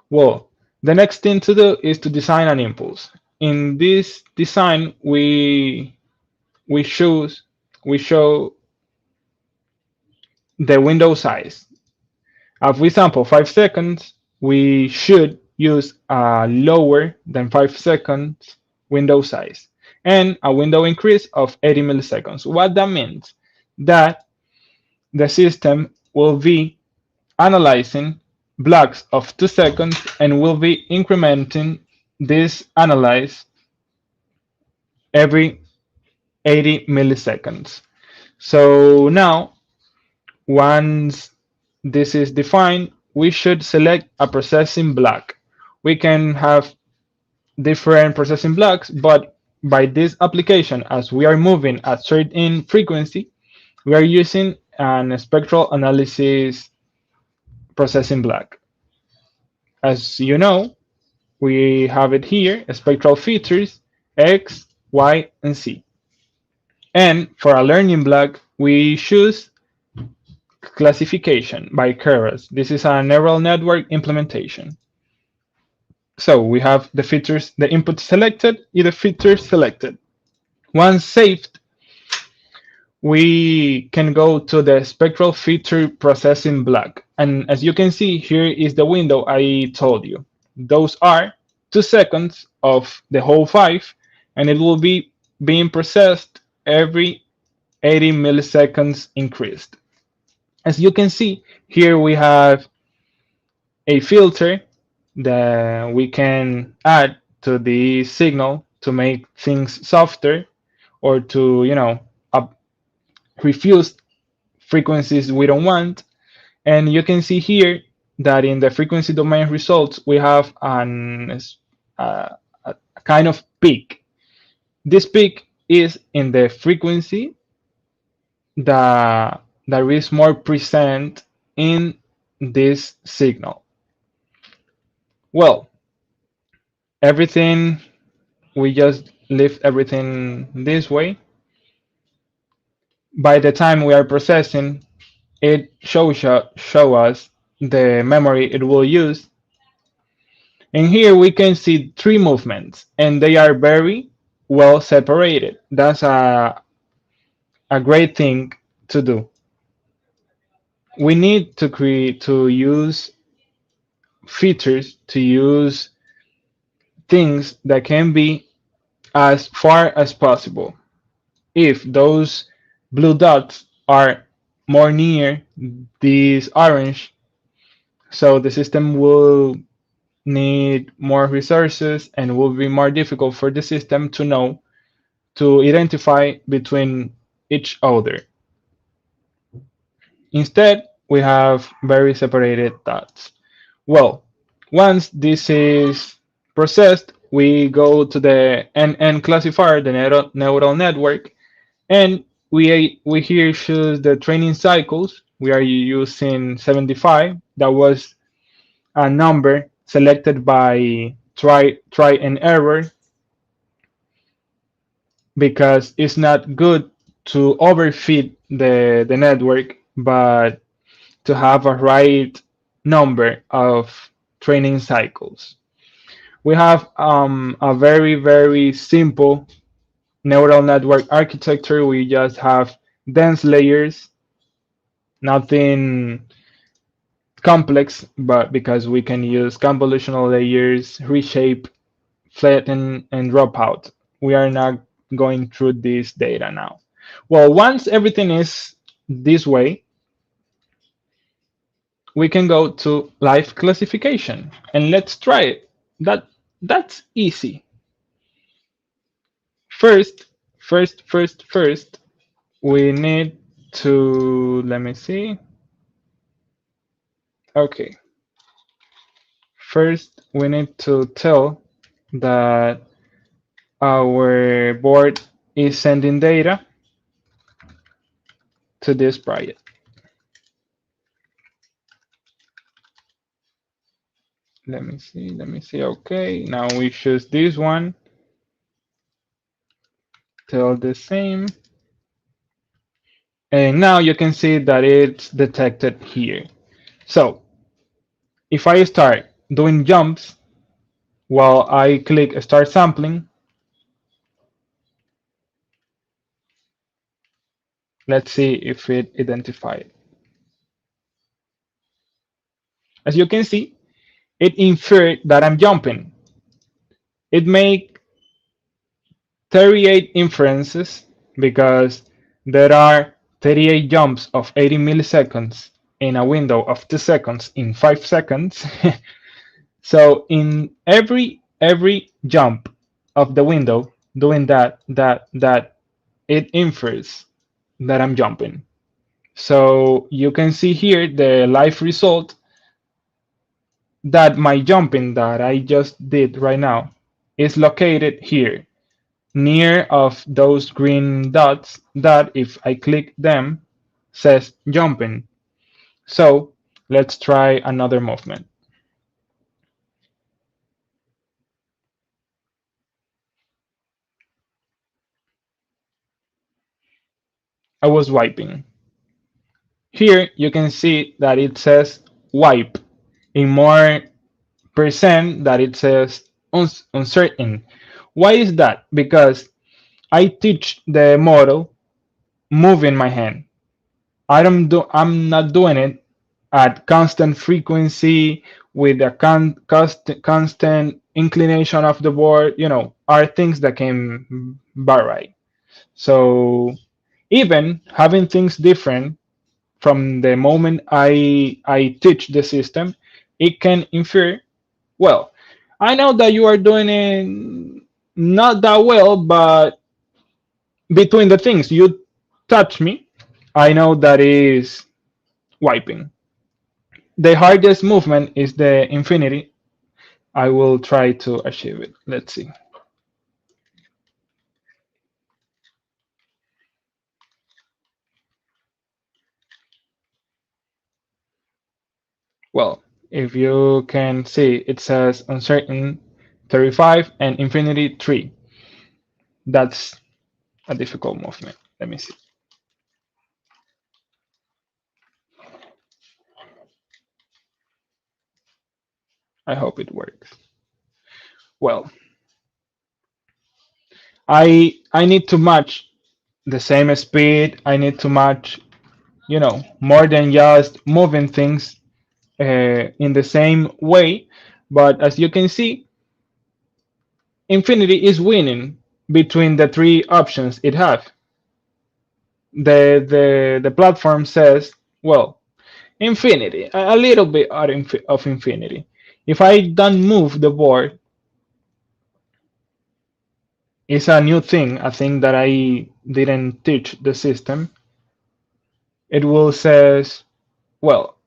Well, the next thing to do is to design an impulse. In this design, we choose we show the window size. If we sample 5 seconds, we should use a lower than 5 seconds window size and a window increase of 80 milliseconds. What that means that the system will be analyzing blocks of 2 seconds and will be incrementing this analyze every 80 milliseconds. So now, once this is defined, we should select a processing block. We can have different processing blocks, but by this application, as we are moving at certain frequency, we are using an spectral analysis processing block. As you know, we have it here, spectral features, X, Y, and Z. And for a learning block, we choose classification by Keras. This is a neural network implementation. So we have the features, the input selected, and the features selected. Once saved, we can go to the spectral feature processing block. And as you can see, here is the window I told you. Those are 2 seconds of the whole 5, and it will be being processed every 80 milliseconds increased. As you can see, here we have a filter that we can add to the signal to make things softer or to, refuse frequencies we don't want. And you can see here that in the frequency domain results, we have a kind of peak. This peak is in the frequency that is more present in this signal. Well, everything, we just leave everything this way. By the time we are processing, it show us the memory it will use. And here we can see 3 movements, and they are very well separated. That's a great thing to do. We need to use features, to use things that can be as far as possible. If those blue dots are more near this orange, so the system will need more resources and will be more difficult for the system to know, to identify between each other. Instead, we have very separated dots. Well, once this is processed, we go to the NN classifier, the neural network, and we here choose the training cycles. We are using 75. That was a number selected by try and error, because it's not good to overfeed the network, but to have a right number of training cycles. We have a very, very simple neural network architecture. We just have dense layers, nothing complex, but because we can use convolutional layers, reshape, flatten, and drop out. We are not going through this data now. Well, once everything is this way, we can go to live classification and let's try it. That's easy. First, we need to, let me see. Okay. First, we need to tell that our board is sending data to this project. Let me see. Okay, now we choose this one. Tell the same. And now you can see that it's detected here. So if I start doing jumps while I click start sampling, let's see if it identifies it. As you can see, it inferred that I'm jumping. It made 38 inferences because there are 38 jumps of 80 milliseconds in a window of 2 seconds in 5 seconds. So in every jump of the window doing that it infers that I'm jumping. So you can see here the live result that my jumping that I just did right now is located here near of those green dots that if I click them says jumping. So let's try another movement. I was wiping. Here you can see that it says wipe in more percent that it says uncertain. Why is that? Because I teach the model moving my hand. I'm not doing it at constant frequency with a constant inclination of the board, are things that can vary. So even having things different from the moment I teach the system, it can infer, well, I know that you are doing it not that well, but between the things you touch me, I know that is wiping. The hardest movement is the infinity. I will try to achieve it. Let's see. Well, if you can see, it says uncertain 35 and infinity 3. That's a difficult movement. Let me see. I hope it works. Well, I need to match the same speed. I need to match, more than just moving things in the same way. But as you can see, Infinity is winning between the three options it has. The platform says, well, Infinity, a little bit of Infinity. If I don't move the board, it's a new thing, a thing that I didn't teach the system. It will says, well,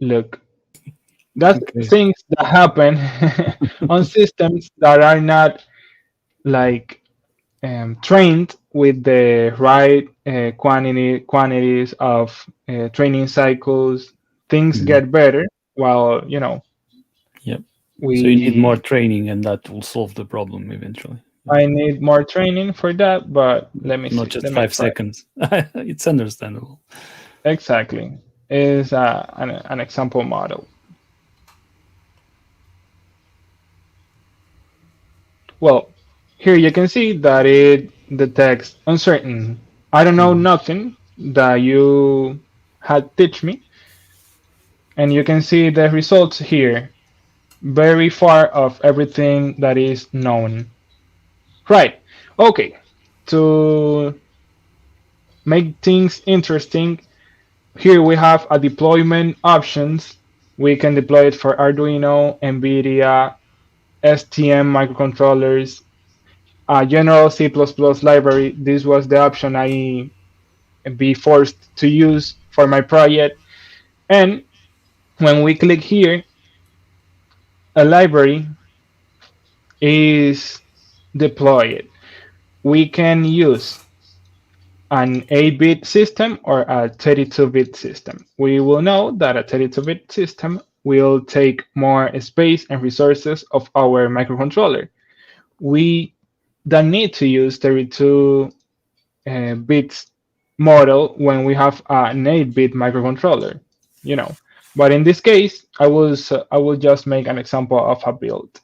look, that's Okay. things that happen on systems that are not like trained with the right quantities of training cycles. Things Mhm. get better while Yep. So you need more we. training, and that will solve the problem eventually. I need more training for that, but let me Not see. just Let me five try. seconds. It's understandable. Exactly, is an example model. Well, here you can see that it detects uncertain. I don't know Mhm. nothing that you had teach me, and you can see the results here, very far of everything that is known. Right. Okay. To make things interesting, here we have a deployment options. We can deploy it for Arduino, NVIDIA, STM microcontrollers, a general C++ library. This was the option I be forced to use for my project. And when we click here, a library is deployed. We can use an 8-bit system or a 32-bit system. We will know that a 32-bit system will take more space and resources of our microcontroller. We don't need to use 32 bits model when we have an 8-bit microcontroller, you know. But in this case, I will just make an example of a build.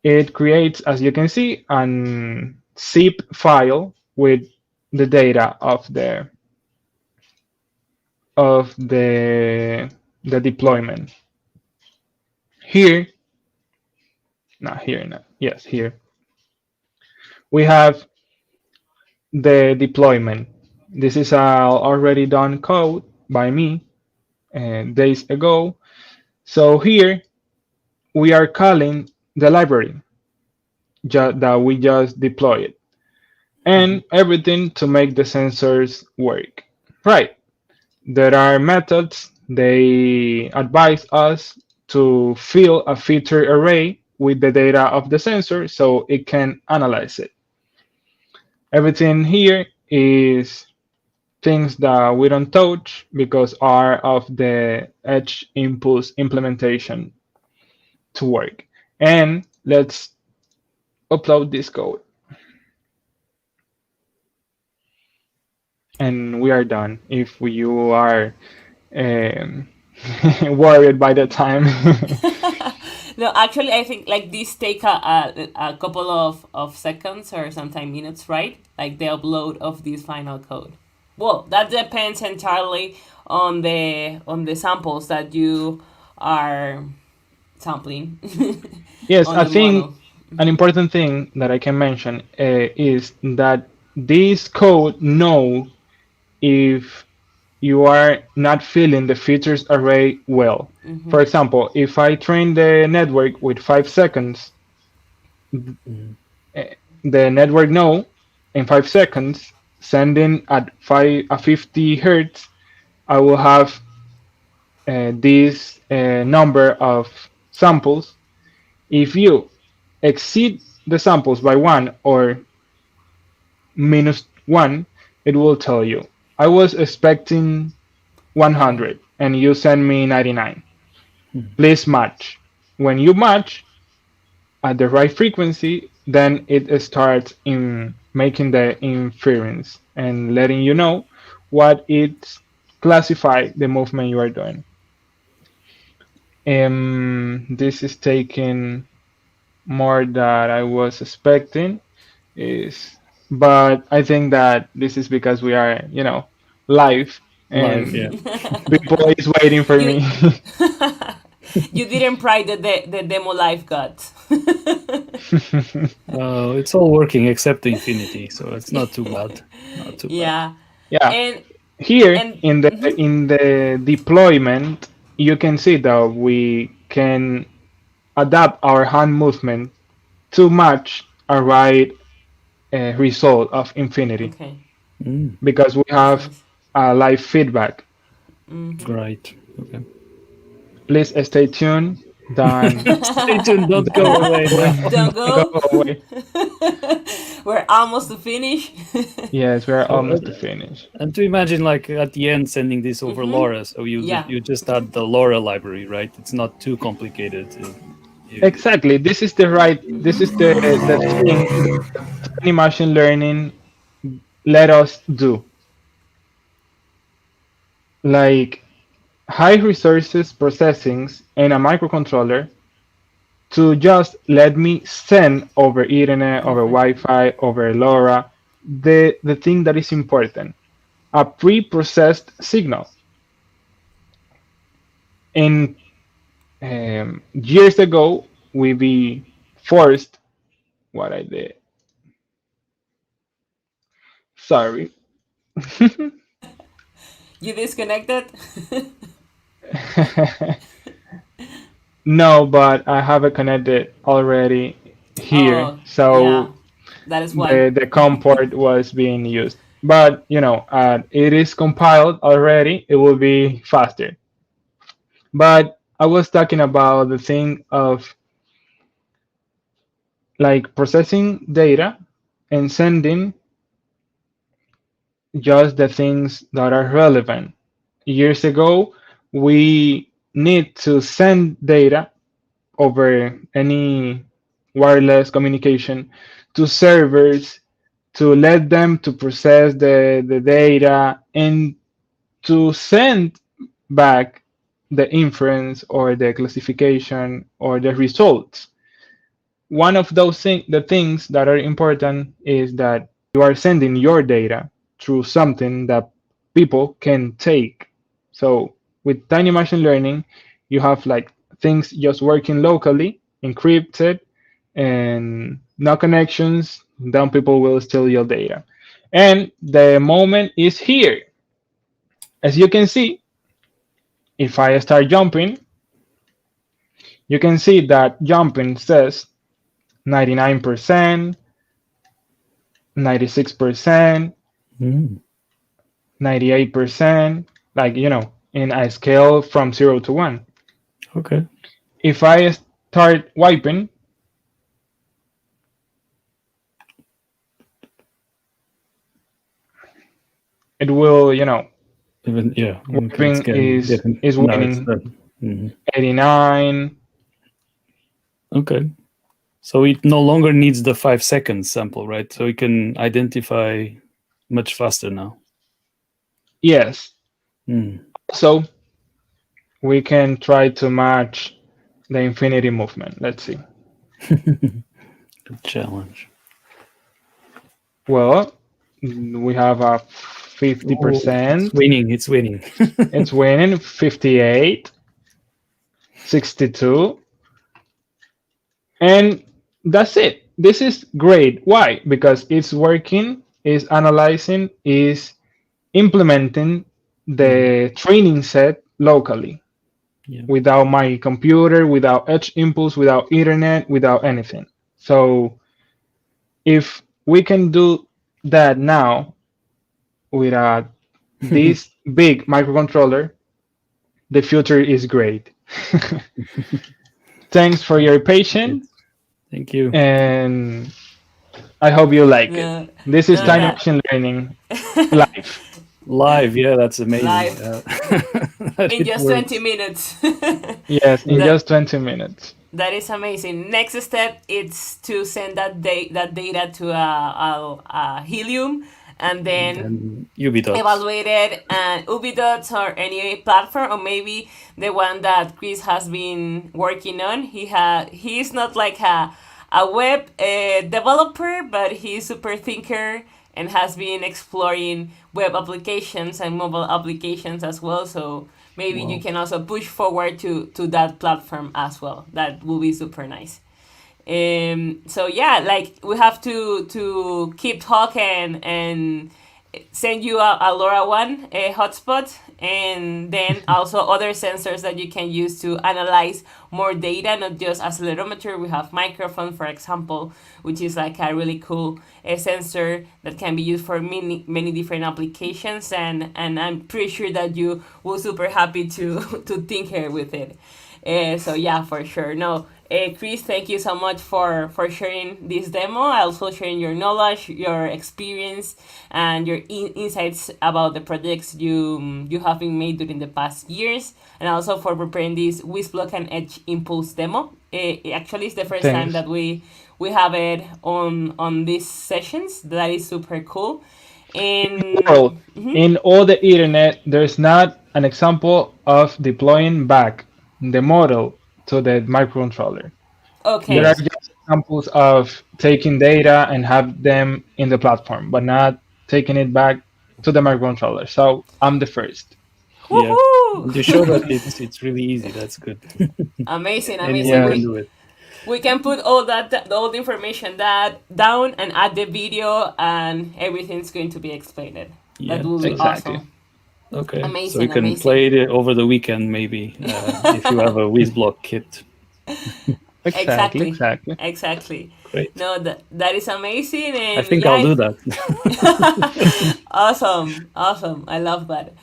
It creates, as you can see, an zip file with the data of the deployment. Here, not here, not yes, here we have the deployment. This is already done code by me days ago. So here we are calling the library that we just deployed and everything to make the sensors work. Right. There are methods. They advise us to fill a feature array with the data of the sensor so it can analyze it. Everything here is things that we don't touch because are of the Edge Impulse implementation to work. And let's upload this code. And we are done. If you are um, worried by the time. No, actually, I think like these take a couple of seconds or sometimes minutes, right? Like the upload of this final code. Well, that depends entirely on the samples that you are sampling Yes, on I the think model. an important thing that I can mention is that this code know if you are not filling the features array well. For example, if I train the network with 5 seconds, Mhm. the network know in 5 seconds, sending at 50 hertz, I will have this number of samples. If you exceed the samples by one or -1, it will tell you. I was expecting Oh, 100 and you send me 99. Mhm. Please match. When you match at the right frequency, then it starts in making the inference and letting you know what it classify the movement you are doing. This is taking more than I was expecting. Is But I think that this is because we are, live Live, and yeah. people is waiting for you me. you didn't pry the demo live got. It's all working except the infinity, so it's not too bad. Not too bad. Yeah, Yeah. and Here and in the deployment, you can see that we can adapt our hand movement to match a right result of infinity okay, Mm, because we that's have nice. a live feedback. right. Okay. Please stay tuned. Don't Stay tuned. Don't go don't away go away. now. Don't Don't go. go away. We're almost to finish. Yes, we're So, almost to finish. and to imagine, like at the end, sending this over LoRa. So Yeah. you just add the LoRa library, right? It's not too complicated. You, Exactly. This is the right. This is the thing that tiny machine learning let us do. Like high resources processing in a microcontroller to just let me send over Ethernet, over Perfect. Wi-Fi, over LoRa, the thing that is important, a pre-processed signal. And years ago, we be forced. What I did. Sorry. You disconnected? No, but I have it connected already here, Oh, yeah. so That is why. the COM port was being used. But it is compiled already. It will be faster. But I was talking about the thing of like processing data and sending just the things that are relevant. Years ago, we need to send data over any wireless communication to servers to let them to process the data and to send back the inference or the classification or the results. One of the things that are important is that you are sending your data through something that people can take. So with tiny machine learning, you have like things just working locally, encrypted, and no connections. Then people will steal your data. And the moment is here. As you can see, if I start jumping, you can see that jumping says 99%, 96%, Mm, 98%, like, in a scale from 0 to 1. okay. If I start wiping, it will, Even yeah. Okay, it's wiping is getting. is No, it's winning done. Mhm. 89. Okay. So it no longer needs the 5 seconds sample, right? So it can identify much faster now. Yes. Mm. So we can try to match the infinity movement. Let's see. Good challenge. Well, we have a Oh, it's 50%. winning. It's winning. It's winning 58, 62. And that's it. This is great. Why? Because it's working, is analyzing, is implementing Mhm. the training set locally Yeah. without my computer, without Edge Impulse, without Ethernet, without anything. So if we can do that now with this big microcontroller, the future is great. Thanks for your Great. patience, Thank you. and I hope you like it. No, This is no, Yeah. Tiny that Machine Learning live. Live. Yeah, that's amazing. live That in it just 20 works. minutes. Yes, in Yeah. that just 20 minutes. that is amazing. Next step is to send that data to a Helium, and then And UV dots. evaluate it and Ubidots or any platform, or maybe the one that Chris has been working on. He's not like a web developer, but he's super thinker and has been exploring web applications and mobile applications as well. So maybe you Wow. can also push forward to that platform as well. That will be super nice. So yeah, like we have to keep talking and send you a LoRaWAN a hotspot, and then also other sensors that you can use to analyze more data, not just accelerometer. We have microphone, for example, which is like a really cool sensor that can be used for many different applications, and I'm pretty sure that you will super happy to to tinker with it. So yeah, for sure. No, Chris, thank you so much for sharing this demo. Also sharing your knowledge, your experience, and your insights about the projects you have been made during the past years, and also for preparing this WisBlock and Edge Impulse demo. Actually, it's the first time Thanks. that we have it on these sessions. That is super cool. World, And in all the internet, there's not an example of deploying back the model to the microcontroller. There are Okay. Yes. just examples of taking data and have them in the platform, but not taking it back to the microcontroller. So I'm the first. Yeah. Woohoo! And you show that it's really easy. That's good. Amazing, amazing. Anyone Yes, can do it. We can put all the information that down and add the video, and everything's going to be explained. That Yeah. will be So exactly. awesome. okay. So you Amazing, can amazing. play it over the weekend maybe if you have a WisBlock kit. Exactly, Exactly, exactly. exactly. Great. No, that is amazing, I and think yeah, I'll do that. awesome, awesome. I love that.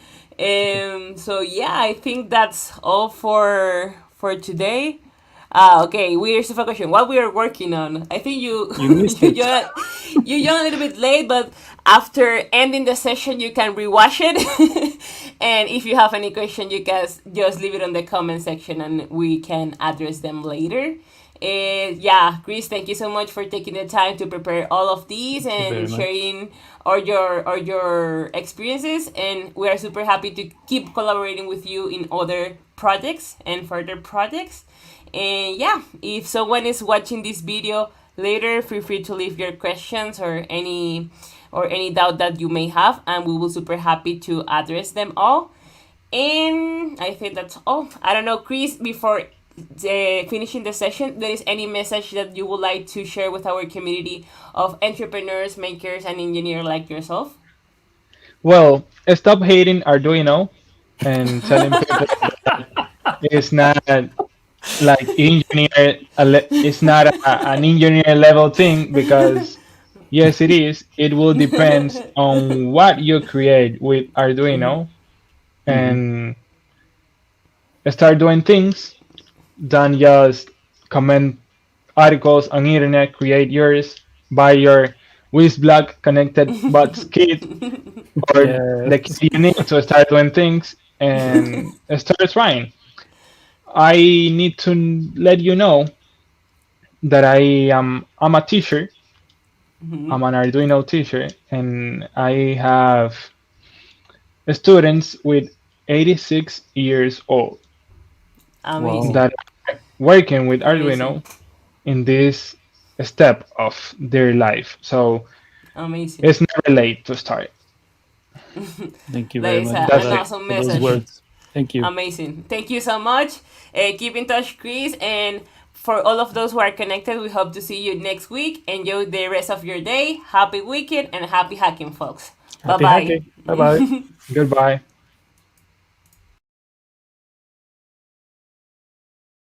So yeah, I think that's all for today. Okay. Here's the question. What we are working on? I think you You missed you it. joined, you joined a little bit late, but after ending the session, you can rewatch it. And if you have any question, you guys just leave it on the comment section, and we can address them later. Yeah, Chris, thank you so much for taking the time to prepare all of these Thank you very and much. sharing all your experiences. And we are super happy to keep collaborating with you in other projects and further projects. And yeah, if someone is watching this video later, feel free to leave your questions or any doubt that you may have, and we will super happy to address them all. And I think that's all. I don't know, Chris, before finishing the session, there is any message that you would like to share with our community of entrepreneurs, makers, and engineers like yourself? Well, stop hating Arduino and telling people that it's not like it's not an engineer level thing, because yes, it is. It will depend on what you create with Arduino, Hmm. and start doing things than just comment articles on internet, create yours, buy your WisBlock connected bots kit, or the Yes. kit you need to start doing things and start trying. I need to let you know that I'm a teacher. I'm an Arduino teacher, and I have students with 86 years old Wow. Amazing. that are working with Amazing. Arduino in this step of their life. So Amazing. it's never late to start. Thank you That very is much That's an it. awesome for those message. words. Thank you. Amazing. Thank you so much. Keep in touch, Chris. And for all of those who are connected, we hope to see you next week. Enjoy the rest of your day. Happy weekend and happy hacking, folks. Bye Happy bye. hacking. Bye bye. Goodbye.